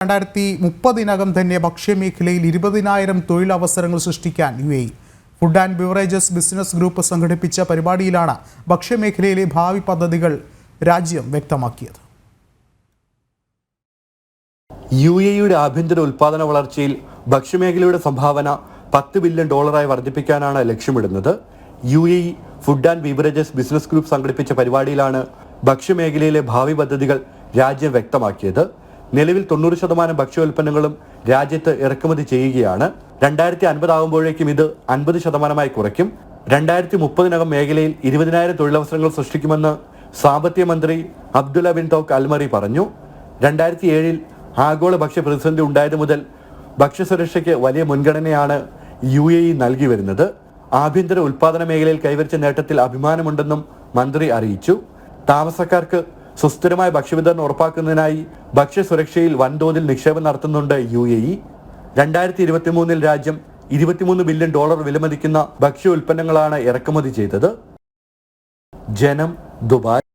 2030 തന്നെ ഭക്ഷ്യമേഖലയിൽ 20,000 തൊഴിലവസരങ്ങൾ സൃഷ്ടിക്കാൻ UAE food and beverages business group സംഘടിപ്പിച്ച പരിപാടിയിലാണ് ഭക്ഷ്യമേഖലയിലെ ഭാവി പദ്ധതികൾ രാജ്യം വ്യക്തമാക്കിയത്. UAEയുടെ ആഭ്യന്തര ഉൽപാദന വളർച്ചയിൽ ഭക്ഷ്യമേഖലയുടെ സംഭാവന $10 ബില്യൺ വർദ്ധിപ്പിക്കാനാണ് ലക്ഷ്യമിടുന്നത്. UAE food and beverages business group സംഘടിപ്പിച്ച പരിപാടിയിലാണ് ഭക്ഷ്യമേഖലയിലെ ഭാവി പദ്ധതികൾ രാജ്യം വ്യക്തമാക്കിയത്. നിലവിൽ 90% ഭക്ഷ്യോൽപ്പന്നങ്ങളും രാജ്യത്ത് ഇറക്കുമതി ചെയ്യുകയാണ്. 2050 ആകുമ്പോഴേക്കും ഇത് 50% കുറയ്ക്കും. 2030 മേഖലയിൽ 20,000 തൊഴിലവസരങ്ങൾ സൃഷ്ടിക്കുമെന്ന് സാമ്പത്തിക മന്ത്രി അബ്ദുള്ള ബിൻ തൗക്ക് അൽമറി പറഞ്ഞു. 2007 ആഗോള ഭക്ഷ്യ പ്രതിസന്ധി ഉണ്ടായത് മുതൽ ഭക്ഷ്യസുരക്ഷയ്ക്ക് വലിയ മുൻഗണനയാണ് UAE നൽകി വരുന്നത്. ആഭ്യന്തര ഉൽപാദന മേഖലയിൽ കൈവരിച്ച നേട്ടത്തിൽ അഭിമാനമുണ്ടെന്നും മന്ത്രി അറിയിച്ചു. താമസക്കാർക്ക് സുസ്ഥിരമായ ഭക്ഷ്യവിതരണം ഉറപ്പാക്കുന്നതിനായി ഭക്ഷ്യസുരക്ഷയിൽ വൻതോതിൽ നിക്ഷേപം നടത്തുന്നുണ്ട് UAE. 2023 രാജ്യം $23 ബില്യൺ വിലമതിക്കുന്ന ഭക്ഷ്യ ഉൽപ്പന്നങ്ങളാണ് ഇറക്കുമതി ചെയ്തത്. ജനം, ദുബായ്.